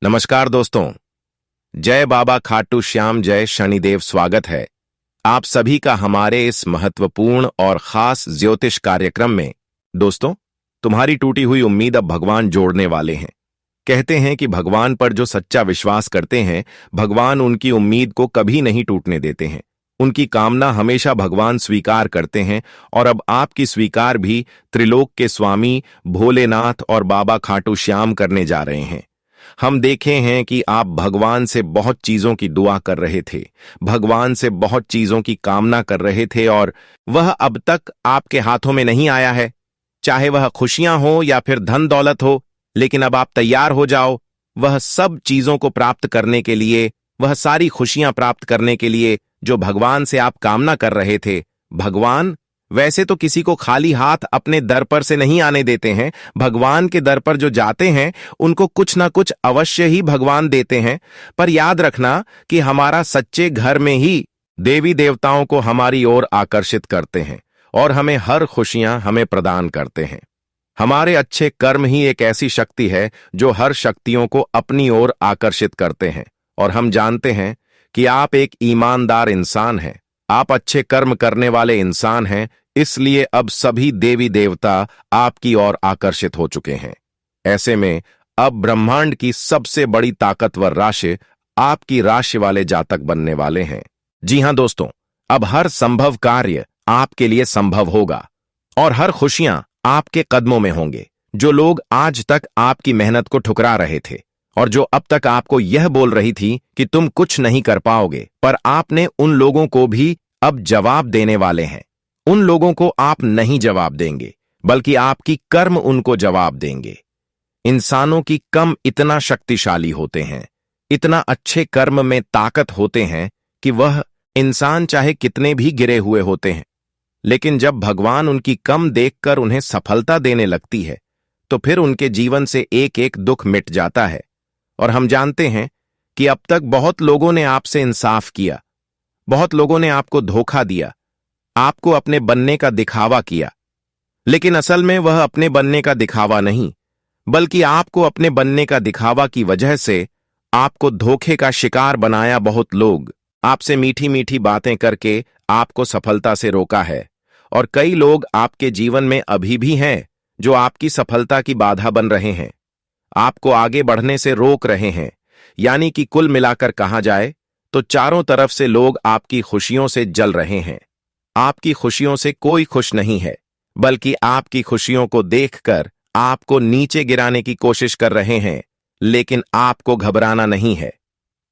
नमस्कार दोस्तों। जय बाबा खाटू श्याम, जय शनिदेव। स्वागत है आप सभी का हमारे इस महत्वपूर्ण और खास ज्योतिष कार्यक्रम में। दोस्तों, तुम्हारी टूटी हुई उम्मीद अब भगवान जोड़ने वाले हैं। कहते हैं कि भगवान पर जो सच्चा विश्वास करते हैं, भगवान उनकी उम्मीद को कभी नहीं टूटने देते हैं। उनकी कामना हमेशा भगवान स्वीकार करते हैं और अब आपकी स्वीकार भी त्रिलोक के स्वामी भोलेनाथ और बाबा खाटू श्याम करने जा रहे हैं। हम देखे हैं कि आप भगवान से बहुत चीजों की दुआ कर रहे थे, भगवान से बहुत चीजों की कामना कर रहे थे और वह अब तक आपके हाथों में नहीं आया है। चाहे वह खुशियां हो या फिर धन दौलत हो, लेकिन अब आप तैयार हो जाओ वह सब चीजों को प्राप्त करने के लिए, वह सारी खुशियां प्राप्त करने के लिए जो भगवान से आप कामना कर रहे थे। भगवान वैसे तो किसी को खाली हाथ अपने दर पर से नहीं आने देते हैं। भगवान के दर पर जो जाते हैं उनको कुछ ना कुछ अवश्य ही भगवान देते हैं। पर याद रखना कि हमारा सच्चे घर में ही देवी देवताओं को हमारी ओर आकर्षित करते हैं और हमें हर खुशियां हमें प्रदान करते हैं। हमारे अच्छे कर्म ही एक ऐसी शक्ति है जो हर शक्तियों को अपनी ओर आकर्षित करते हैं। और हम जानते हैं कि आप एक ईमानदार इंसान हैं, आप अच्छे कर्म करने वाले इंसान हैं, इसलिए अब सभी देवी देवता आपकी ओर आकर्षित हो चुके हैं। ऐसे में अब ब्रह्मांड की सबसे बड़ी ताकतवर राशि आपकी राशि वाले जातक बनने वाले हैं। जी हां दोस्तों, अब हर संभव कार्य आपके लिए संभव होगा और हर खुशियां आपके कदमों में होंगे। जो लोग आज तक आपकी मेहनत को ठुकरा रहे थे और जो अब तक आपको यह बोल रही थी कि तुम कुछ नहीं कर पाओगे, पर आपने उन लोगों को भी अब जवाब देने वाले हैं। उन लोगों को आप नहीं जवाब देंगे, बल्कि आपकी कर्म उनको जवाब देंगे। इंसानों की कम इतना शक्तिशाली होते हैं, इतना अच्छे कर्म में ताकत होते हैं कि वह इंसान चाहे कितने भी गिरे हुए होते हैं, लेकिन जब भगवान उनकी कम देखकर उन्हें सफलता देने लगती है तो फिर उनके जीवन से एक एक दुख मिट जाता है। और हम जानते हैं कि अब तक बहुत लोगों ने आपसे इंसाफ किया, बहुत लोगों ने आपको धोखा दिया, आपको अपने बनने का दिखावा किया, लेकिन असल में वह अपने बनने का दिखावा नहीं, बल्कि आपको अपने बनने का दिखावा की वजह से आपको धोखे का शिकार बनाया। बहुत लोग आपसे मीठी मीठी बातें करके आपको सफलता से रोका है और कई लोग आपके जीवन में अभी भी हैं जो आपकी सफलता की बाधा बन रहे हैं, आपको आगे बढ़ने से रोक रहे हैं। यानी कि कुल मिलाकर कहा जाए तो चारों तरफ से लोग आपकी खुशियों से जल रहे हैं। आपकी खुशियों से कोई खुश नहीं है, बल्कि आपकी खुशियों को देखकर आपको नीचे गिराने की कोशिश कर रहे हैं। लेकिन आपको घबराना नहीं है,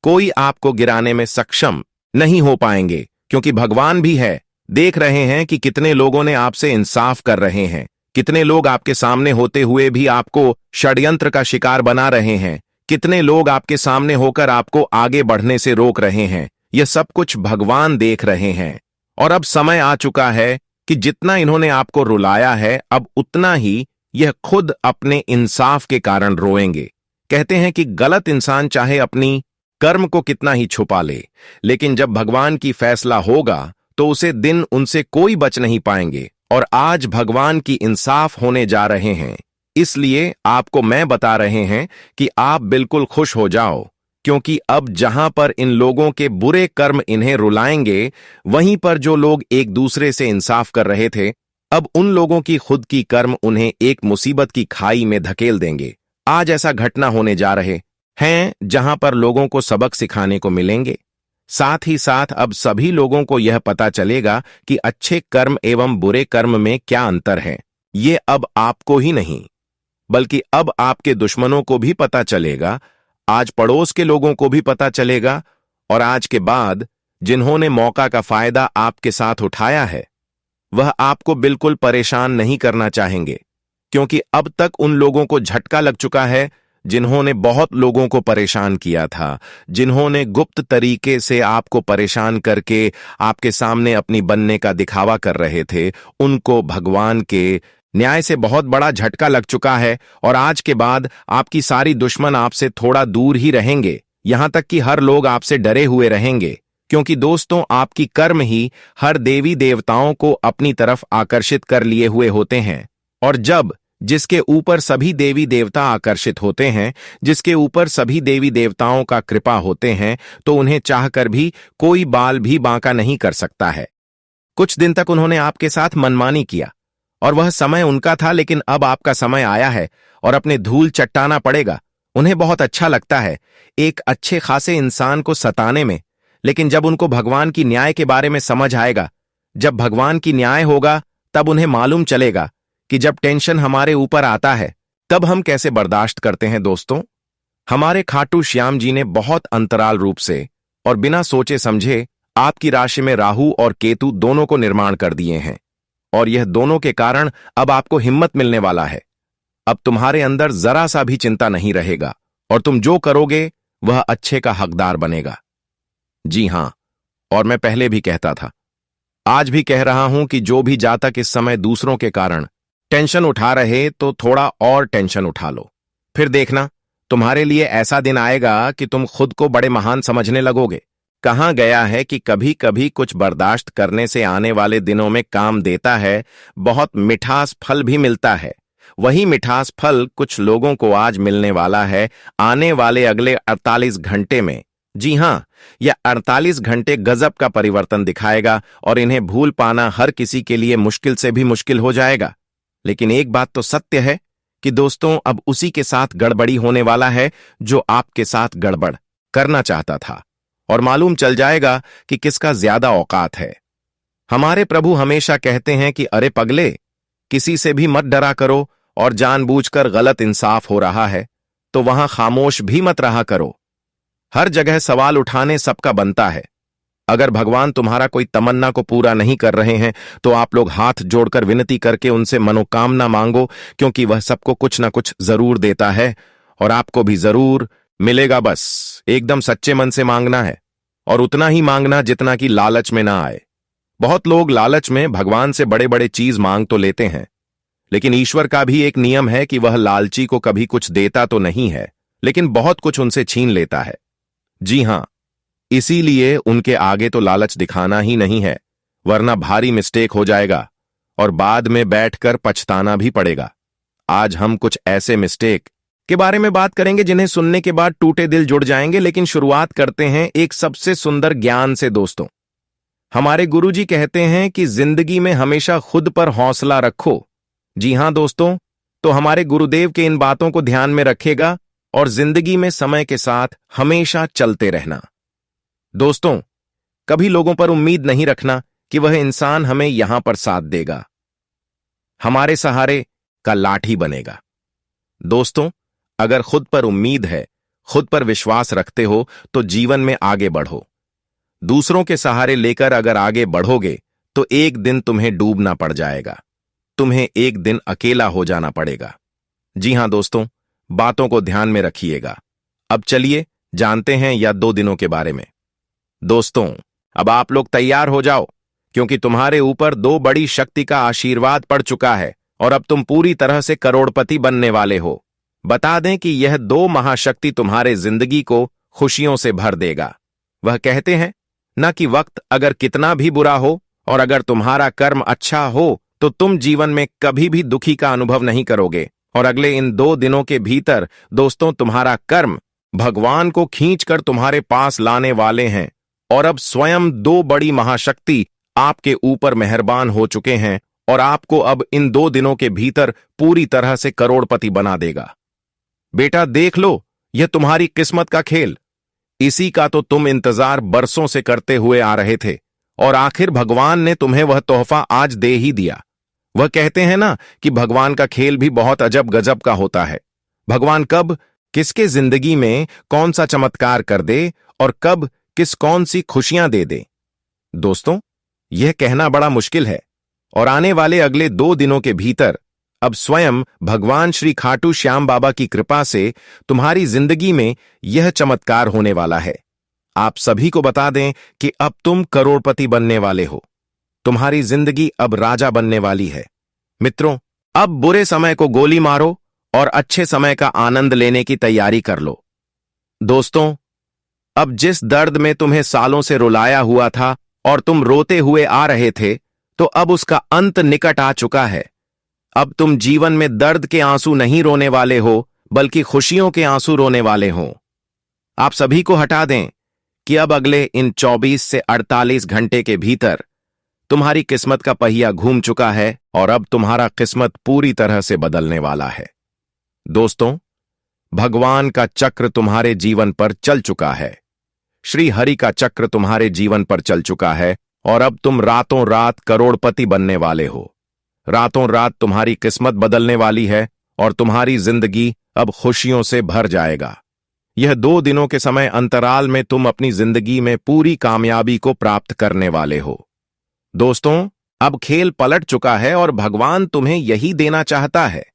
कोई आपको गिराने में सक्षम नहीं हो पाएंगे, क्योंकि भगवान भी है। देख रहे हैं कि कितने लोगों ने आपसे इंसाफ कर रहे हैं, कितने लोग आपके सामने होते हुए भी आपको षड्यंत्र का शिकार बना रहे हैं, कितने लोग आपके सामने होकर आपको आगे बढ़ने से रोक रहे हैं। यह सब कुछ भगवान देख रहे हैं और अब समय आ चुका है कि जितना इन्होंने आपको रुलाया है, अब उतना ही यह खुद अपने इंसाफ के कारण रोएंगे। कहते हैं कि गलत इंसान चाहे अपनी कर्म को कितना ही छुपा ले, लेकिन जब भगवान की फैसला होगा तो उसे दिन उनसे कोई बच नहीं पाएंगे। और आज भगवान की इंसाफ होने जा रहे हैं, इसलिए आपको मैं बता रहे हैं कि आप बिल्कुल खुश हो जाओ, क्योंकि अब जहां पर इन लोगों के बुरे कर्म इन्हें रुलाएंगे, वहीं पर जो लोग एक दूसरे से इंसाफ कर रहे थे, अब उन लोगों की खुद की कर्म उन्हें एक मुसीबत की खाई में धकेल देंगे। आज ऐसा घटना होने जा रहे हैं जहां पर लोगों को सबक सिखाने को मिलेंगे। साथ ही साथ अब सभी लोगों को यह पता चलेगा कि अच्छे कर्म एवं बुरे कर्म में क्या अंतर है। ये अब आपको ही नहीं, बल्कि अब आपके दुश्मनों को भी पता चलेगा, आज पड़ोस के लोगों को भी पता चलेगा। और आज के बाद जिन्होंने मौका का फायदा आपके साथ उठाया है, वह आपको बिल्कुल परेशान नहीं करना चाहेंगे, क्योंकि अब तक उन लोगों को झटका लग चुका है जिन्होंने बहुत लोगों को परेशान किया था, जिन्होंने गुप्त तरीके से आपको परेशान करके आपके सामने अपनी बनने का दिखावा कर रहे थे। उनको भगवान के न्याय से बहुत बड़ा झटका लग चुका है और आज के बाद आपकी सारी दुश्मन आपसे थोड़ा दूर ही रहेंगे, यहां तक कि हर लोग आपसे डरे हुए रहेंगे, क्योंकि दोस्तों आपकी कर्म ही हर देवी देवताओं को अपनी तरफ आकर्षित कर लिए हुए होते हैं। और जब जिसके ऊपर सभी देवी देवता आकर्षित होते हैं, जिसके ऊपर सभी देवी देवताओं का कृपा होते हैं, तो उन्हें चाहकर भी कोई बाल भी बांका नहीं कर सकता है। कुछ दिन तक उन्होंने आपके साथ मनमानी किया और वह समय उनका था, लेकिन अब आपका समय आया है और अपने धूल चट्टाना पड़ेगा। उन्हें बहुत अच्छा लगता है एक अच्छे खासे इंसान को सताने में, लेकिन जब उनको भगवान की न्याय के बारे में समझ आएगा, जब भगवान की न्याय होगा, तब उन्हें मालूम चलेगा कि जब टेंशन हमारे ऊपर आता है तब हम कैसे बर्दाश्त करते हैं। दोस्तों, हमारे खाटू श्याम जी ने बहुत अंतराल रूप से और बिना सोचे समझे आपकी राशि में राहु और केतु दोनों को निर्माण कर दिए हैं, और यह दोनों के कारण अब आपको हिम्मत मिलने वाला है। अब तुम्हारे अंदर जरा सा भी चिंता नहीं रहेगा और तुम जो करोगे वह अच्छे का हकदार बनेगा। जी हां, और मैं पहले भी कहता था, आज भी कह रहा हूं कि जो भी जातक इस समय दूसरों के कारण टेंशन उठा रहे, तो थोड़ा और टेंशन उठा लो। फिर देखना, तुम्हारे लिए ऐसा दिन आएगा कि तुम खुद को बड़े महान समझने लगोगे। कहा गया है कि कभी कभी कुछ बर्दाश्त करने से आने वाले दिनों में काम देता है, बहुत मिठास फल भी मिलता है। वही मिठास फल कुछ लोगों को आज मिलने वाला है आने वाले अगले 48 घंटे में। जी हां, यह 48 घंटे गजब का परिवर्तन दिखाएगा और इन्हें भूल पाना हर किसी के लिए मुश्किल से भी मुश्किल हो जाएगा। लेकिन एक बात तो सत्य है कि दोस्तों, अब उसी के साथ गड़बड़ी होने वाला है जो आपके साथ गड़बड़ करना चाहता था, और मालूम चल जाएगा कि किसका ज्यादा औकात है। हमारे प्रभु हमेशा कहते हैं कि अरे पगले, किसी से भी मत डरा करो, और जानबूझकर गलत इंसाफ हो रहा है तो वहां खामोश भी मत रहा करो। हर जगह सवाल उठाने सबका बनता है। अगर भगवान तुम्हारा कोई तमन्ना को पूरा नहीं कर रहे हैं तो आप लोग हाथ जोड़कर विनती करके उनसे मनोकामना मांगो, क्योंकि वह सबको कुछ ना कुछ जरूर देता है और आपको भी जरूर मिलेगा। बस एकदम सच्चे मन से मांगना है, और उतना ही मांगना जितना कि लालच में ना आए। बहुत लोग लालच में भगवान से बड़े बड़े चीज मांग तो लेते हैं, लेकिन ईश्वर का भी एक नियम है कि वह लालची को कभी कुछ देता तो नहीं है, लेकिन बहुत कुछ उनसे छीन लेता है। जी हां, इसीलिए उनके आगे तो लालच दिखाना ही नहीं है, वरना भारी मिस्टेक हो जाएगा और बाद में बैठकर पछताना भी पड़ेगा। आज हम कुछ ऐसे मिस्टेक के बारे में बात करेंगे जिन्हें सुनने के बाद टूटे दिल जुड़ जाएंगे, लेकिन शुरुआत करते हैं एक सबसे सुंदर ज्ञान से। दोस्तों, हमारे गुरुजी कहते हैं कि जिंदगी में हमेशा खुद पर हौसला रखो। जी हां दोस्तों, तो हमारे गुरुदेव के इन बातों को ध्यान में रखेगा और जिंदगी में समय के साथ हमेशा चलते रहना। दोस्तों, कभी लोगों पर उम्मीद नहीं रखना कि वह इंसान हमें यहां पर साथ देगा, हमारे सहारे का लाठी बनेगा। दोस्तों, अगर खुद पर उम्मीद है, खुद पर विश्वास रखते हो, तो जीवन में आगे बढ़ो। दूसरों के सहारे लेकर अगर आगे बढ़ोगे तो एक दिन तुम्हें डूबना पड़ जाएगा, तुम्हें एक दिन अकेला हो जाना पड़ेगा। जी हां दोस्तों, बातों को ध्यान में रखिएगा। अब चलिए जानते हैं या 2 दिनों के बारे में। दोस्तों, अब आप लोग तैयार हो जाओ, क्योंकि तुम्हारे ऊपर 2 बड़ी शक्ति का आशीर्वाद पड़ चुका है और अब तुम पूरी तरह से करोड़पति बनने वाले हो। बता दें कि यह 2 महाशक्ति तुम्हारे जिंदगी को खुशियों से भर देगा। वह कहते हैं न कि वक्त अगर कितना भी बुरा हो और अगर तुम्हारा कर्म अच्छा हो तो तुम जीवन में कभी भी दुखी का अनुभव नहीं करोगे। और अगले इन 2 दिनों के भीतर दोस्तों, तुम्हारा कर्म भगवान को खींचकर तुम्हारे पास लाने वाले हैं, और अब स्वयं 2 बड़ी महाशक्ति आपके ऊपर मेहरबान हो चुके हैं और आपको अब इन 2 दिनों के भीतर पूरी तरह से करोड़पति बना देगा। बेटा देख लो, यह तुम्हारी किस्मत का खेल, इसी का तो तुम इंतजार बरसों से करते हुए आ रहे थे, और आखिर भगवान ने तुम्हें वह तोहफा आज दे ही दिया। वह कहते हैं ना कि भगवान का खेल भी बहुत अजब गजब का होता है। भगवान कब किसके जिंदगी में कौन सा चमत्कार कर दे और कब किस कौन सी खुशियां दे दे, दोस्तों यह कहना बड़ा मुश्किल है। और आने वाले अगले 2 दिनों के भीतर अब स्वयं भगवान श्री खाटू श्याम बाबा की कृपा से तुम्हारी जिंदगी में यह चमत्कार होने वाला है। आप सभी को बता दें कि अब तुम करोड़पति बनने वाले हो, तुम्हारी जिंदगी अब राजा बनने वाली है। मित्रों, अब बुरे समय को गोली मारो और अच्छे समय का आनंद लेने की तैयारी कर लो। दोस्तों, अब जिस दर्द में तुम्हें सालों से रुलाया हुआ था और तुम रोते हुए आ रहे थे, तो अब उसका अंत निकट आ चुका है। अब तुम जीवन में दर्द के आंसू नहीं रोने वाले हो, बल्कि खुशियों के आंसू रोने वाले हो। आप सभी को हटा दें कि अब अगले इन 24 से 48 घंटे के भीतर तुम्हारी किस्मत का पहिया घूम चुका है और अब तुम्हारा किस्मत पूरी तरह से बदलने वाला है। दोस्तों, भगवान का चक्र तुम्हारे जीवन पर चल चुका है। श्री हरि का चक्र तुम्हारे जीवन पर चल चुका है और अब तुम रातों रात करोड़पति बनने वाले हो। रातों रात तुम्हारी किस्मत बदलने वाली है और तुम्हारी जिंदगी अब खुशियों से भर जाएगा। यह 2 दिनों के समय अंतराल में तुम अपनी जिंदगी में पूरी कामयाबी को प्राप्त करने वाले हो। दोस्तों, अब खेल पलट चुका है और भगवान तुम्हें यही देना चाहता है।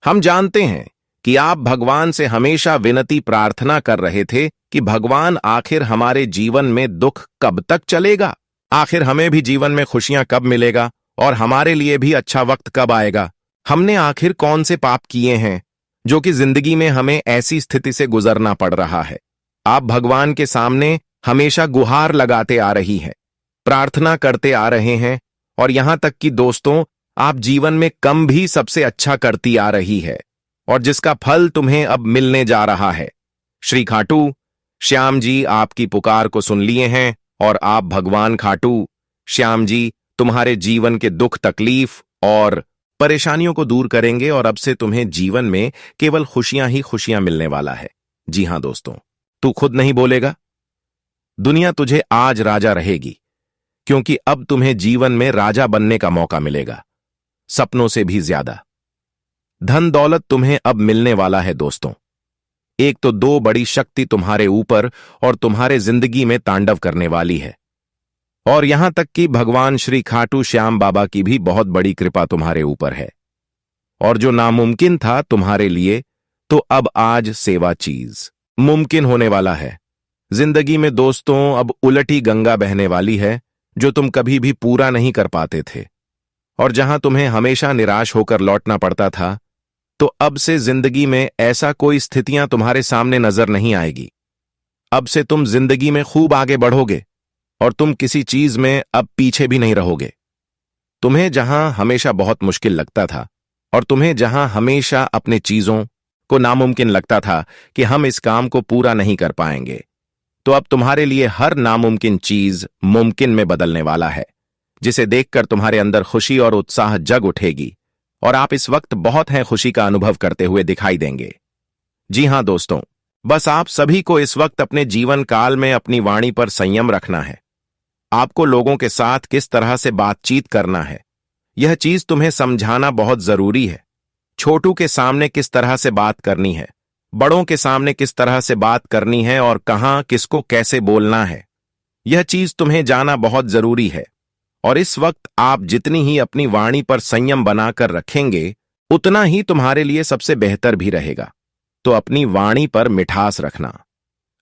हम जानते हैं कि आप भगवान से हमेशा विनती प्रार्थना कर रहे थे कि भगवान आखिर हमारे जीवन में दुख कब तक चलेगा, आखिर हमें भी जीवन में खुशियां कब मिलेगा और हमारे लिए भी अच्छा वक्त कब आएगा। हमने आखिर कौन से पाप किए हैं जो कि जिंदगी में हमें ऐसी स्थिति से गुजरना पड़ रहा है। आप भगवान के सामने हमेशा गुहार लगाते आ रही हैं, प्रार्थना करते आ रहे हैं और यहां तक कि दोस्तों, आप जीवन में कम भी सबसे अच्छा करती आ रही है और जिसका फल तुम्हें अब मिलने जा रहा है। श्री खाटू श्याम जी आपकी पुकार को सुन लिए हैं और आप भगवान खाटू श्याम जी तुम्हारे जीवन के दुख तकलीफ और परेशानियों को दूर करेंगे और अब से तुम्हें जीवन में केवल खुशियां ही खुशियां मिलने वाला है। जी हां दोस्तों, तू खुद नहीं बोलेगा, दुनिया तुझे आज राजा रहेगी, क्योंकि अब तुम्हें जीवन में राजा बनने का मौका मिलेगा, सपनों से भी ज्यादा। धन दौलत तुम्हें अब मिलने वाला है दोस्तों। एक तो 2 बड़ी शक्ति तुम्हारे ऊपर और तुम्हारे जिंदगी में तांडव करने वाली है और यहां तक कि भगवान श्री खाटू श्याम बाबा की भी बहुत बड़ी कृपा तुम्हारे ऊपर है। और जो नामुमकिन था तुम्हारे लिए, तो अब आज सेवा चीज मुमकिन होने वाला है। जिंदगी में दोस्तों अब उलटी गंगा बहने वाली है जो तुम कभी भी पूरा नहीं कर पाते थे और जहां तुम्हें हमेशा निराश होकर लौटना पड़ता था, तो अब से जिंदगी में ऐसा कोई स्थितियां तुम्हारे सामने नजर नहीं आएगी। अब से तुम जिंदगी में खूब आगे बढ़ोगे और तुम किसी चीज में अब पीछे भी नहीं रहोगे। तुम्हें जहां हमेशा बहुत मुश्किल लगता था और तुम्हें जहां हमेशा अपने चीजों को नामुमकिन लगता था कि हम इस काम को पूरा नहीं कर पाएंगे, तो अब तुम्हारे लिए हर नामुमकिन चीज मुमकिन में बदलने वाला है, जिसे देखकर तुम्हारे अंदर खुशी और उत्साह जग उठेगी और आप इस वक्त बहुत है खुशी का अनुभव करते हुए दिखाई देंगे। जी हां दोस्तों, बस आप सभी को इस वक्त अपने जीवन काल में अपनी वाणी पर संयम रखना है। आपको लोगों के साथ किस तरह से बातचीत करना है, यह चीज तुम्हें समझाना बहुत जरूरी है। छोटू के सामने किस तरह से बात करनी है, बड़ों के सामने किस तरह से बात करनी है और कहां किसको कैसे बोलना है, यह चीज तुम्हें जाना बहुत जरूरी है। और इस वक्त आप जितनी ही अपनी वाणी पर संयम बनाकर रखेंगे, उतना ही तुम्हारे लिए सबसे बेहतर भी रहेगा। तो अपनी वाणी पर मिठास रखना,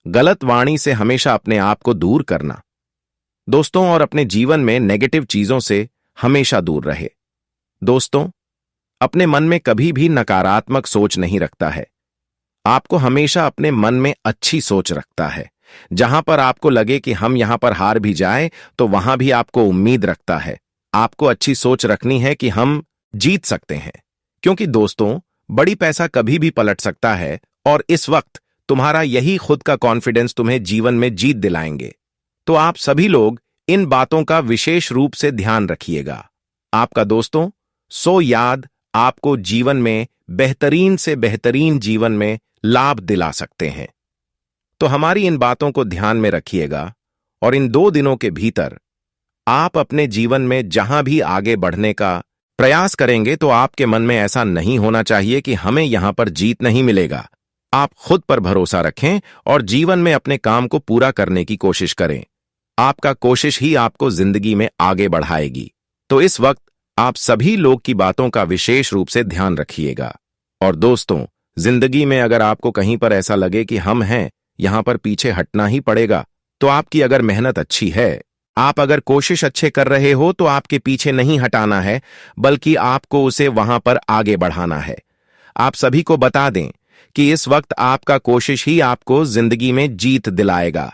गलत वाणी से हमेशा अपने आप को दूर करना दोस्तों, और अपने जीवन में नेगेटिव चीजों से हमेशा दूर रहे। दोस्तों, अपने मन में कभी भी नकारात्मक सोच नहीं रखता है। आपको हमेशा अपने मन में अच्छी सोच रखता है। जहां पर आपको लगे कि हम यहां पर हार भी जाएं, तो वहां भी आपको उम्मीद रखता है। आपको अच्छी सोच रखनी है कि हम जीत सकते हैं, क्योंकि दोस्तों बड़ी पैसा कभी भी पलट सकता है और इस वक्त तुम्हारा यही खुद का कॉन्फिडेंस तुम्हें जीवन में जीत दिलाएंगे। तो आप सभी लोग इन बातों का विशेष रूप से ध्यान रखिएगा। आपका दोस्तों सो याद आपको जीवन में बेहतरीन से बेहतरीन जीवन में लाभ दिला सकते हैं। तो हमारी इन बातों को ध्यान में रखिएगा और इन 2 दिनों के भीतर आप अपने जीवन में जहां भी आगे बढ़ने का प्रयास करेंगे, तो आपके मन में ऐसा नहीं होना चाहिए कि हमें यहां पर जीत नहीं मिलेगा। आप खुद पर भरोसा रखें और जीवन में अपने काम को पूरा करने की कोशिश करें। आपका कोशिश ही आपको जिंदगी में आगे बढ़ाएगी। तो इस वक्त आप सभी लोग की बातों का विशेष रूप से ध्यान रखिएगा। और दोस्तों, जिंदगी में अगर आपको कहीं पर ऐसा लगे कि हम हैं, यहां पर पीछे हटना ही पड़ेगा, तो आपकी अगर मेहनत अच्छी है, आप अगर कोशिश अच्छे कर रहे हो, तो आपके पीछे नहीं हटाना है, बल्कि आपको उसे वहां पर आगे बढ़ाना है। आप सभी को बता दें कि इस वक्त आपका कोशिश ही आपको जिंदगी में जीत दिलाएगा।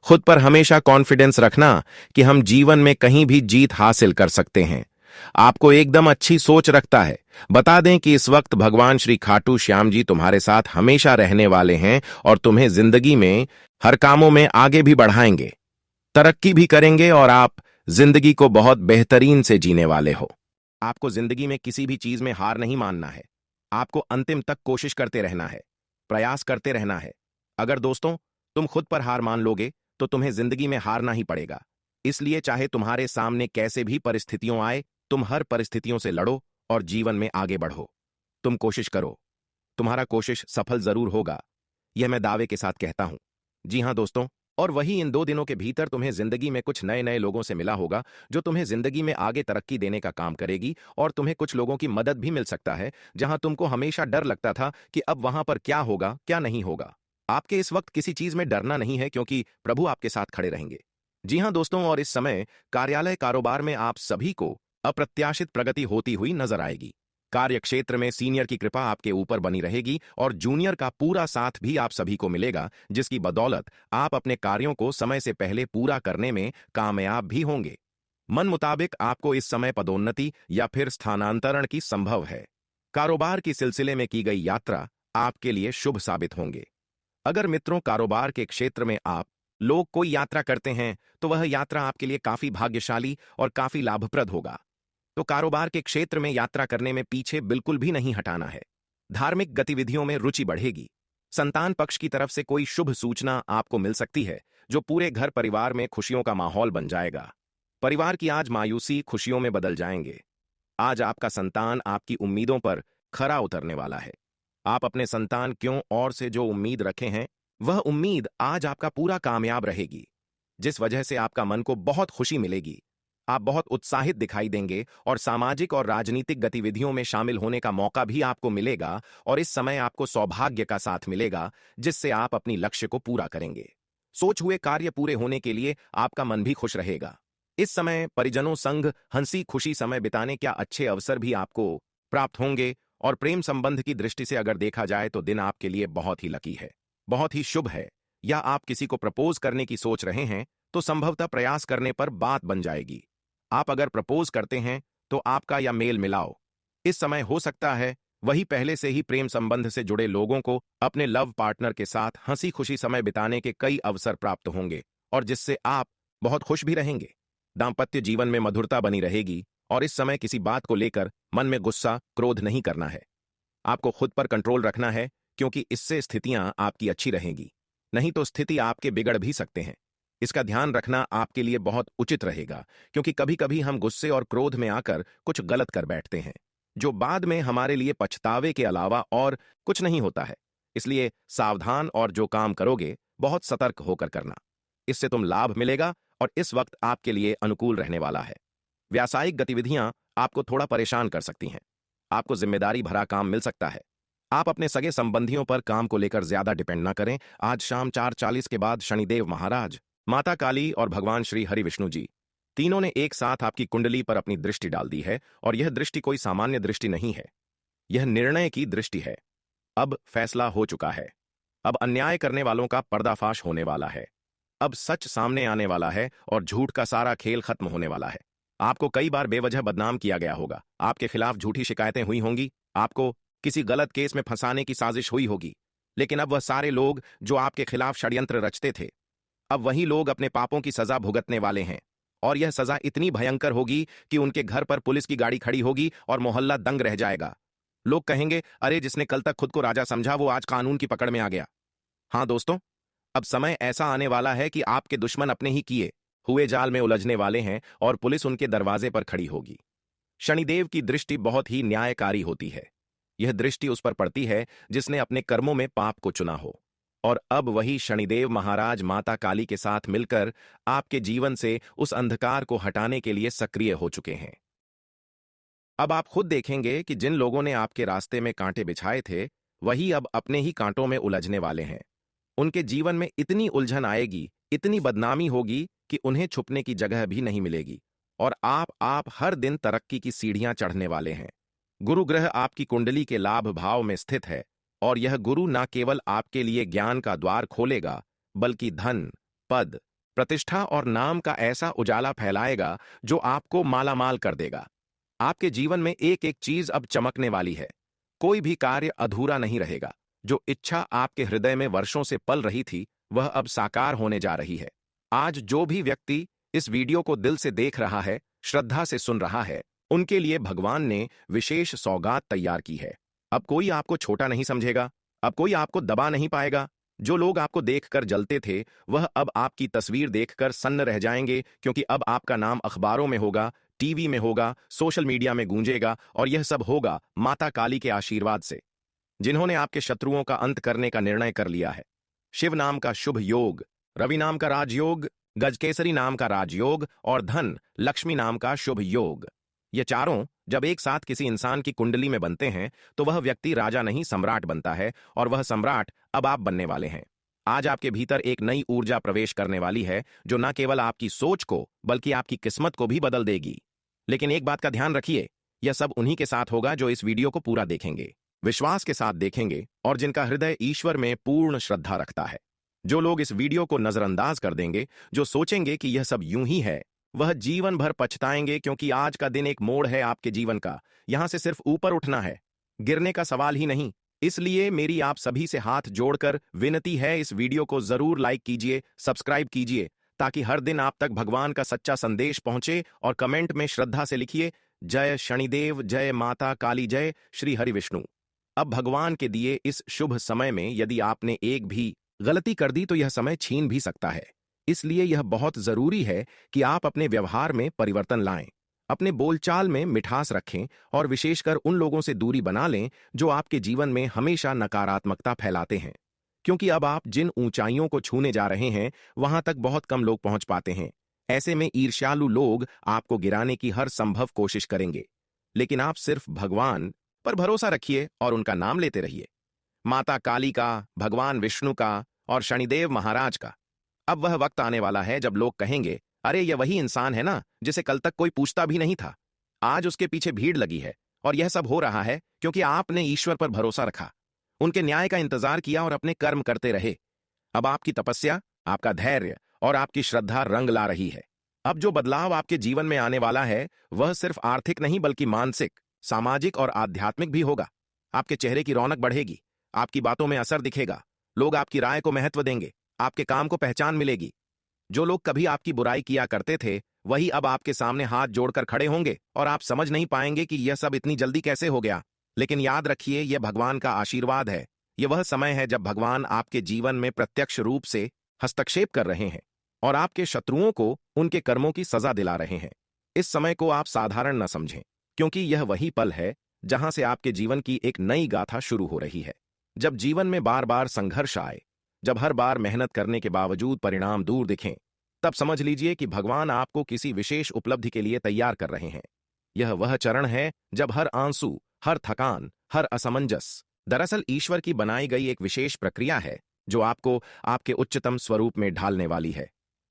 खुद पर हमेशा कॉन्फिडेंस रखना कि हम जीवन में कहीं भी जीत हासिल कर सकते हैं। आपको एकदम अच्छी सोच रखता है। बता दें कि इस वक्त भगवान श्री खाटू श्याम जी तुम्हारे साथ हमेशा रहने वाले हैं और तुम्हें जिंदगी में हर कामों में आगे भी बढ़ाएंगे, तरक्की भी करेंगे और आप जिंदगी को बहुत बेहतरीन से जीने वाले हो। आपको जिंदगी में किसी भी चीज में हार नहीं मानना है। आपको अंतिम तक कोशिश करते रहना है, प्रयास करते रहना है। अगर दोस्तों तुम खुद पर हार मान लोगे तो तुम्हें जिंदगी में हारना ही पड़ेगा। इसलिए चाहे तुम्हारे सामने कैसे भी परिस्थितियों आए, तुम हर परिस्थितियों से लड़ो और जीवन में आगे बढ़ो। तुम कोशिश करो, तुम्हारा कोशिश सफल जरूर होगा, यह मैं दावे के साथ कहता हूं। जी हां दोस्तों, और वही इन 2 दिनों के भीतर तुम्हें जिंदगी में कुछ नए नए लोगों से मिला होगा जो तुम्हें जिंदगी में आगे तरक्की देने का काम करेगी, और तुम्हें कुछ लोगों की मदद भी मिल सकता है जहां तुमको हमेशा डर लगता था कि अब वहां पर क्या होगा क्या नहीं होगा। आपके इस वक्त किसी चीज में डरना नहीं है क्योंकि प्रभु आपके साथ खड़े रहेंगे। जी हां दोस्तों, और इस समय कार्यालय कारोबार में आप सभी को अप्रत्याशित प्रगति होती हुई नजर आएगी। कार्य क्षेत्र में सीनियर की कृपा आपके ऊपर बनी रहेगी और जूनियर का पूरा साथ भी आप सभी को मिलेगा, जिसकी बदौलत आप अपने कार्यों को समय से पहले पूरा करने में कामयाब भी होंगे। मन मुताबिक आपको इस समय पदोन्नति या फिर स्थानांतरण की संभव है। कारोबार की सिलसिले में की गई यात्रा आपके लिए शुभ साबित होंगे। अगर मित्रों कारोबार के क्षेत्र में आप लोग कोई यात्रा करते हैं तो वह यात्रा आपके लिए काफी भाग्यशाली और काफी लाभप्रद होगा। तो कारोबार के क्षेत्र में यात्रा करने में पीछे बिल्कुल भी नहीं हटाना है। धार्मिक गतिविधियों में रुचि बढ़ेगी। संतान पक्ष की तरफ से कोई शुभ सूचना आपको मिल सकती है जो पूरे घर परिवार में खुशियों का माहौल बन जाएगा। परिवार की आज मायूसी खुशियों में बदल जाएंगे। आज आपका संतान आपकी उम्मीदों पर खरा उतरने वाला है। आप अपने संतान क्यों और से जो उम्मीद रखे हैं वह उम्मीद आज आपका पूरा कामयाब रहेगी, जिस वजह से आपका मन को बहुत खुशी मिलेगी। आप बहुत उत्साहित दिखाई देंगे और सामाजिक और राजनीतिक गतिविधियों में शामिल होने का मौका भी आपको मिलेगा, और इस समय आपको सौभाग्य का साथ मिलेगा जिससे आप अपनी लक्ष्य को पूरा करेंगे। सोच हुए कार्य पूरे होने के लिए आपका मन भी खुश रहेगा। इस समय परिजनों संग हंसी खुशी समय बिताने क्या अच्छे अवसर भी आपको प्राप्त होंगे, और प्रेम संबंध की दृष्टि से अगर देखा जाए तो दिन आपके लिए बहुत ही लकी है, बहुत ही शुभ है। या आप किसी को प्रपोज करने की सोच रहे हैं तो संभवतः प्रयास करने पर बात बन जाएगी। आप अगर प्रपोज करते हैं तो आपका या मेल मिलाओ इस समय हो सकता है वही पहले से ही प्रेम संबंध से जुड़े लोगों को अपने लव पार्टनर के साथ हंसी खुशी समय बिताने के कई अवसर प्राप्त होंगे, और जिससे आप बहुत खुश भी रहेंगे। दाम्पत्य जीवन में मधुरता बनी रहेगी, और इस समय किसी बात को लेकर मन में गुस्सा क्रोध नहीं करना है। आपको खुद पर कंट्रोल रखना है क्योंकि इससे स्थितियां आपकी अच्छी रहेंगी, नहीं तो स्थिति आपके बिगड़ भी सकते हैं। इसका ध्यान रखना आपके लिए बहुत उचित रहेगा, क्योंकि कभी कभी हम गुस्से और क्रोध में आकर कुछ गलत कर बैठते हैं जो बाद में हमारे लिए पछतावे के अलावा और कुछ नहीं होता है। इसलिए सावधान और जो काम करोगे बहुत सतर्क होकर करना, इससे तुम लाभ मिलेगा और इस वक्त आपके लिए अनुकूल रहने वाला है। व्यावसायिक गतिविधियां आपको थोड़ा परेशान कर सकती हैं। आपको जिम्मेदारी भरा काम मिल सकता है। आप अपने सगे संबंधियों पर काम को लेकर ज्यादा डिपेंड ना करें। आज शाम 4:40 के बाद शनिदेव महाराज, माता काली और भगवान श्री हरि विष्णु जी तीनों ने एक साथ आपकी कुंडली पर अपनी दृष्टि डाल दी है, और यह दृष्टि कोई सामान्य दृष्टि नहीं है, यह निर्णय की दृष्टि है। अब फैसला हो चुका है। अब अन्याय करने वालों का पर्दाफाश होने वाला है। अब सच सामने आने वाला है और झूठ का सारा खेल खत्म होने वाला है। आपको कई बार बेवजह बदनाम किया गया होगा, आपके खिलाफ झूठी शिकायतें हुई होंगी, आपको किसी गलत केस में फंसाने की साजिश हुई होगी, लेकिन अब वह सारे लोग जो आपके खिलाफ षड्यंत्र रचते थे, अब वही लोग अपने पापों की सजा भुगतने वाले हैं। और यह सजा इतनी भयंकर होगी कि उनके घर पर पुलिस की गाड़ी खड़ी होगी और मोहल्ला दंग रह जाएगा। लोग कहेंगे, अरे जिसने कल तक खुद को राजा समझा वो आज कानून की पकड़ में आ गया। हाँ दोस्तों, अब समय ऐसा आने वाला है कि आपके दुश्मन अपने ही किए हुए जाल में उलझने वाले हैं और पुलिस उनके दरवाजे पर खड़ी होगी। शनिदेव की दृष्टि बहुत ही न्यायकारी होती है। यह दृष्टि उस पर पड़ती है जिसने अपने कर्मों में पाप को चुना हो, और अब वही शनिदेव महाराज माता काली के साथ मिलकर आपके जीवन से उस अंधकार को हटाने के लिए सक्रिय हो चुके हैं। अब आप खुद देखेंगे कि जिन लोगों ने आपके रास्ते में कांटे बिछाए थे वही अब अपने ही कांटों में उलझने वाले हैं। उनके जीवन में इतनी उलझन आएगी, इतनी बदनामी होगी कि उन्हें छुपने की जगह भी नहीं मिलेगी, और आप हर दिन तरक्की की सीढ़ियां चढ़ने वाले हैं। गुरु ग्रह आपकी कुंडली के लाभ भाव में स्थित है, और यह गुरु न केवल आपके लिए ज्ञान का द्वार खोलेगा बल्कि धन, पद, प्रतिष्ठा और नाम का ऐसा उजाला फैलाएगा जो आपको मालामाल कर देगा। आपके जीवन में एक एक चीज अब चमकने वाली है। कोई भी कार्य अधूरा नहीं रहेगा। जो इच्छा आपके हृदय में वर्षों से पल रही थी, वह अब साकार होने जा रही है। आज जो भी व्यक्ति इस वीडियो को दिल से देख रहा है, श्रद्धा से सुन रहा है, उनके लिए भगवान ने विशेष सौगात तैयार की है। अब कोई आपको छोटा नहीं समझेगा, अब कोई आपको दबा नहीं पाएगा। जो लोग आपको देखकर जलते थे, वह अब आपकी तस्वीर देखकर सन्न रह जाएंगे, क्योंकि अब आपका नाम अखबारों में होगा, टीवी में होगा, सोशल मीडिया में गूंजेगा, और यह सब होगा माता काली के आशीर्वाद से, जिन्होंने आपके शत्रुओं का अंत करने का निर्णय कर लिया है। शिव नाम का शुभ योग, रवि नाम का राजयोग, गजकेसरी नाम का राजयोग और धन लक्ष्मी नाम का शुभ योग, ये चारों जब एक साथ किसी इंसान की कुंडली में बनते हैं, तो वह व्यक्ति राजा नहीं सम्राट बनता है, और वह सम्राट अब आप बनने वाले हैं। आज आपके भीतर एक नई ऊर्जा प्रवेश करने वाली है, जो न केवल आपकी सोच को बल्कि आपकी किस्मत को भी बदल देगी। लेकिन एक बात का ध्यान रखिए, यह सब उन्हीं के साथ होगा जो इस वीडियो को पूरा देखेंगे, विश्वास के साथ देखेंगे, और जिनका हृदय ईश्वर में पूर्ण श्रद्धा रखता है। जो लोग इस वीडियो को नजरअंदाज कर देंगे, जो सोचेंगे कि यह सब यूं ही है, वह जीवन भर पछताएंगे, क्योंकि आज का दिन एक मोड़ है आपके जीवन का। यहां से सिर्फ ऊपर उठना है, गिरने का सवाल ही नहीं। इसलिए मेरी आप सभी से हाथ जोड़कर विनती है, इस वीडियो को जरूर लाइक कीजिए, सब्सक्राइब कीजिए, ताकि हर दिन आप तक भगवान का सच्चा संदेश पहुंचे। और कमेंट में श्रद्धा से लिखिए, जय शनिदेव, जय माता काली, जय श्री हरि विष्णु। अब भगवान के दिए इस शुभ समय में यदि आपने एक भी गलती कर दी, तो यह समय छीन भी सकता है। इसलिए यह बहुत जरूरी है कि आप अपने व्यवहार में परिवर्तन लाएं, अपने बोलचाल में मिठास रखें, और विशेषकर उन लोगों से दूरी बना लें जो आपके जीवन में हमेशा नकारात्मकता फैलाते हैं। क्योंकि अब आप जिन ऊंचाइयों को छूने जा रहे हैं, वहां तक बहुत कम लोग पहुंच पाते हैं। ऐसे में ईर्ष्यालु लोग आपको गिराने की हर संभव कोशिश करेंगे, लेकिन आप सिर्फ भगवान पर भरोसा रखिए और उनका नाम लेते रहिए, माता काली का, भगवान विष्णु का और शनिदेव महाराज का। अब वह वक्त आने वाला है जब लोग कहेंगे, अरे यह वही इंसान है ना जिसे कल तक कोई पूछता भी नहीं था। आज उसके पीछे भीड़ लगी है, और यह सब हो रहा है क्योंकि आपने ईश्वर पर भरोसा रखा, उनके न्याय का इंतजार किया और अपने कर्म करते रहे। अब आपकी तपस्या, आपका धैर्य और आपकी श्रद्धा रंग ला रही है। अब जो बदलाव आपके जीवन में आने वाला है, वह सिर्फ आर्थिक नहीं बल्कि मानसिक, सामाजिक और आध्यात्मिक भी होगा। आपके चेहरे की रौनक बढ़ेगी, आपकी बातों में असर दिखेगा, लोग आपकी राय को महत्व देंगे, आपके काम को पहचान मिलेगी। जो लोग कभी आपकी बुराई किया करते थे, वही अब आपके सामने हाथ जोड़कर खड़े होंगे, और आप समझ नहीं पाएंगे कि यह सब इतनी जल्दी कैसे हो गया। लेकिन याद रखिए, यह भगवान का आशीर्वाद है। यह वह समय है जब भगवान आपके जीवन में प्रत्यक्ष रूप से हस्तक्षेप कर रहे हैं और आपके शत्रुओं को उनके कर्मों की सजा दिला रहे हैं। इस समय को आप साधारण न समझें, क्योंकि यह वही पल है जहां से आपके जीवन की एक नई गाथा शुरू हो रही है। जब जीवन में बार बार संघर्ष आए, जब हर बार मेहनत करने के बावजूद परिणाम दूर दिखें, तब समझ लीजिए कि भगवान आपको किसी विशेष उपलब्धि के लिए तैयार कर रहे हैं। यह वह चरण है जब हर आंसू, हर थकान, हर असमंजस दरअसल ईश्वर की बनाई गई एक विशेष प्रक्रिया है, जो आपको आपके उच्चतम स्वरूप में ढालने वाली है।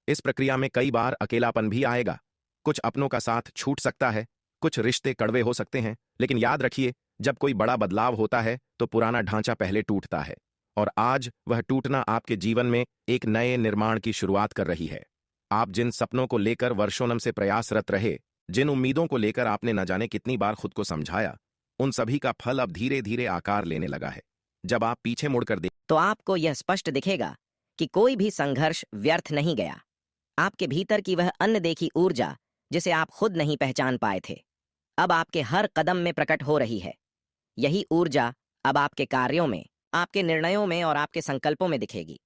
इस प्रक्रिया में कई बार अकेलापन भी आएगा, कुछ अपनों का साथ छूट सकता है, कुछ रिश्ते कड़वे हो सकते हैं। लेकिन याद रखिए, जब कोई बड़ा बदलाव होता है तो पुराना ढांचा पहले टूटता है, और आज वह टूटना आपके जीवन में एक नए निर्माण की शुरुआत कर रही है। आप जिन सपनों को लेकर वर्षों से प्रयासरत रहे, जिन उम्मीदों को लेकर आपने न जाने कितनी बार खुद को समझाया, उन सभी का फल अब धीरे धीरे आकार लेने लगा है। जब आप पीछे मुड़कर तो आपको यह स्पष्ट दिखेगा कि कोई भी संघर्ष व्यर्थ नहीं गया। आपके भीतर की वह अनदेखी ऊर्जा, जिसे आप खुद नहीं पहचान पाए थे, अब आपके हर कदम में प्रकट हो रही है। यही ऊर्जा अब आपके कार्यों में, आपके निर्णयों में और आपके संकल्पों में दिखेगी।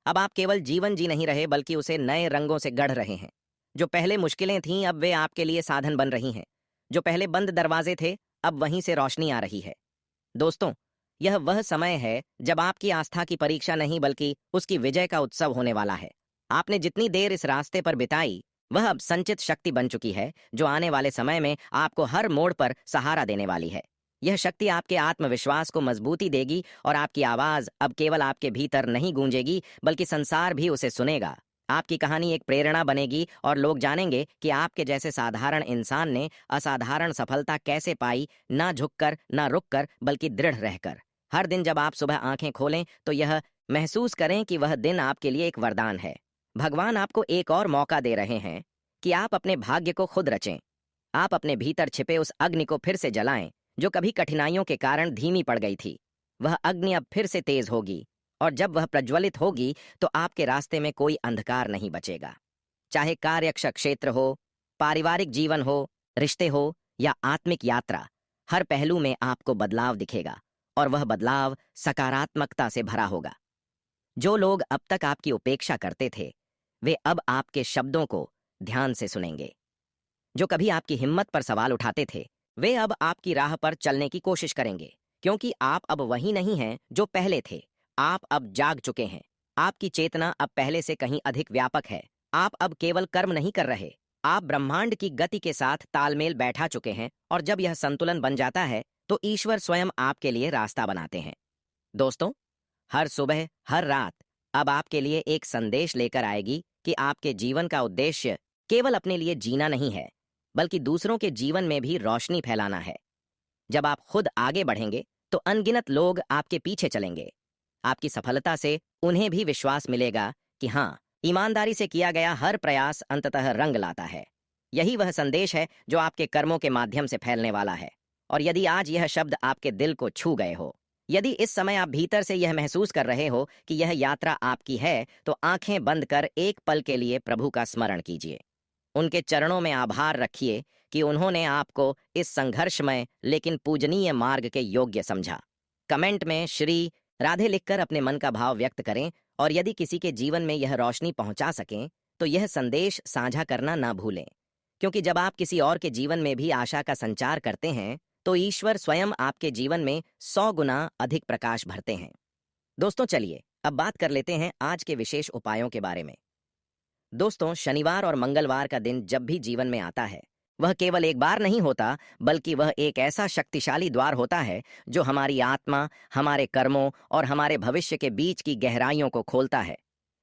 अब आप केवल जीवन जी नहीं रहे, बल्कि उसे नए रंगों से गढ़ रहे हैं। जो पहले मुश्किलें थीं, अब वे आपके लिए साधन बन रही हैं। जो पहले बंद दरवाजे थे, अब वहीं से रोशनी आ रही है। दोस्तों, यह वह समय है जब आपकी आस्था की परीक्षा नहीं बल्कि उसकी विजय का उत्सव होने वाला है। आपने जितनी देर इस रास्ते पर बिताई, वह अब संचित शक्ति बन चुकी है, जो आने वाले समय में आपको हर मोड़ पर सहारा देने वाली है। यह शक्ति आपके आत्मविश्वास को मजबूती देगी, और आपकी आवाज अब केवल आपके भीतर नहीं गूंजेगी, बल्कि संसार भी उसे सुनेगा। आपकी कहानी एक प्रेरणा बनेगी, और लोग जानेंगे कि आपके जैसे साधारण इंसान ने असाधारण सफलता कैसे पाई, ना झुककर, ना रुककर, बल्कि दृढ़ रहकर। हर दिन जब आप सुबह आंखें खोलें, तो यह महसूस करें कि वह दिन आपके लिए एक वरदान है। भगवान आपको एक और मौका दे रहे हैं कि आप अपने भाग्य को खुद रचें। आप अपने भीतर छिपे उस अग्नि को फिर से जलाएं जो कभी कठिनाइयों के कारण धीमी पड़ गई थी। वह अग्नि अब फिर से तेज होगी, और जब वह प्रज्वलित होगी तो आपके रास्ते में कोई अंधकार नहीं बचेगा। चाहे कार्यक्ष क्षेत्र हो, पारिवारिक जीवन हो, रिश्ते हो या आत्मिक यात्रा, हर पहलू में आपको बदलाव दिखेगा, और वह बदलाव सकारात्मकता से भरा होगा। जो लोग अब तक आपकी उपेक्षा करते थे, वे अब आपके शब्दों को ध्यान से सुनेंगे। जो कभी आपकी हिम्मत पर सवाल उठाते थे, वे अब आपकी राह पर चलने की कोशिश करेंगे, क्योंकि आप अब वही नहीं हैं जो पहले थे। आप अब जाग चुके हैं। आपकी चेतना अब पहले से कहीं अधिक व्यापक है। आप अब केवल कर्म नहीं कर रहे, आप ब्रह्मांड की गति के साथ तालमेल बैठा चुके हैं, और जब यह संतुलन बन जाता है तो ईश्वर स्वयं आपके लिए रास्ता बनाते हैं। दोस्तों, हर सुबह, हर रात अब आपके लिए एक संदेश लेकर आएगी कि आपके जीवन का उद्देश्य केवल अपने लिए जीना नहीं है, बल्कि दूसरों के जीवन में भी रोशनी फैलाना है। जब आप खुद आगे बढ़ेंगे तो अनगिनत लोग आपके पीछे चलेंगे। आपकी सफलता से उन्हें भी विश्वास मिलेगा कि हाँ, ईमानदारी से किया गया हर प्रयास अंततः रंग लाता है। यही वह संदेश है जो आपके कर्मों के माध्यम से फैलने वाला है। और यदि आज यह शब्द आपके दिल को छू गए हो, यदि इस समय आप भीतर से यह महसूस कर रहे हो कि यह यात्रा आपकी है, तो आंखें बंद कर एक पल के लिए प्रभु का स्मरण कीजिए। उनके चरणों में आभार रखिए कि उन्होंने आपको इस संघर्षमय लेकिन पूजनीय मार्ग के योग्य समझा। कमेंट में श्री राधे लिखकर अपने मन का भाव व्यक्त करें, और यदि किसी के जीवन में यह रोशनी पहुंचा सकें तो यह संदेश साझा करना ना भूलें, क्योंकि जब आप किसी और के जीवन में भी आशा का संचार करते हैं तो ईश्वर स्वयं आपके जीवन में 100 गुना अधिक प्रकाश भरते हैं। दोस्तों, चलिए अब बात कर लेते हैं आज के विशेष उपायों के बारे में। दोस्तों, शनिवार और मंगलवार का दिन जब भी जीवन में आता है, वह केवल एक बार नहीं होता, बल्कि वह एक ऐसा शक्तिशाली द्वार होता है जो हमारी आत्मा, हमारे कर्मों और हमारे भविष्य के बीच की गहराइयों को खोलता है।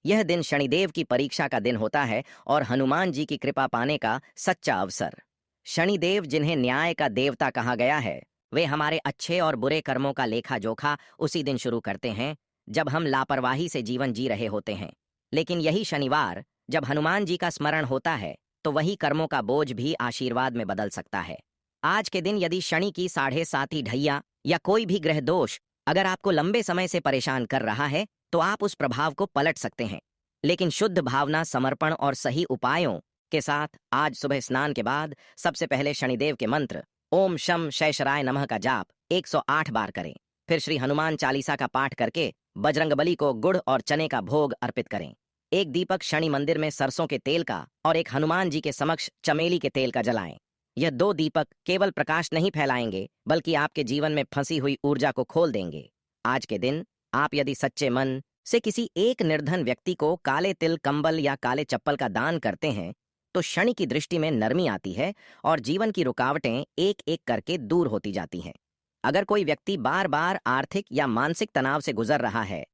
यह दिन शनिदेव की परीक्षा का दिन होता है और हनुमान जी की कृपा पाने का सच्चा अवसर। शनिदेव, जिन्हें न्याय का देवता कहा गया है, वे हमारे अच्छे और बुरे कर्मों का लेखा जोखा उसी दिन शुरू करते हैं जब हम लापरवाही से जीवन जी रहे होते हैं। लेकिन यही शनिवार, जब हनुमान जी का स्मरण होता है, तो वही कर्मों का बोझ भी आशीर्वाद में बदल सकता है। आज के दिन यदि शनि की 7.5 ढैया या कोई भी ग्रह दोष अगर आपको लंबे समय से परेशान कर रहा है, तो आप उस प्रभाव को पलट सकते हैं। लेकिन शुद्ध भावना, समर्पण और सही उपायों के साथ आज सुबह स्नान के बाद सबसे पहले शनिदेव के मंत्र ओम शम शैशराय नमः का जाप 108 बार करें। फिर श्री हनुमान चालीसा का पाठ करके बजरंगबली को गुड़ और चने का भोग अर्पित करें। एक दीपक शनि मंदिर में सरसों के तेल का और एक हनुमान जी के समक्ष चमेली के तेल का जलाएं। यह 2 दीपक केवल प्रकाश नहीं फैलाएंगे, बल्कि आपके जीवन में फंसी हुई ऊर्जा को खोल देंगे। आज के दिन आप यदि सच्चे मन से किसी एक निर्धन व्यक्ति को काले तिल, कंबल या काले चप्पल का दान करते हैं, तो शनि की दृष्टि में नरमी आती है और जीवन की रुकावटें एक एक करके दूर होती जाती हैं। अगर कोई व्यक्ति बार बार आर्थिक या मानसिक तनाव से गुजर रहा है,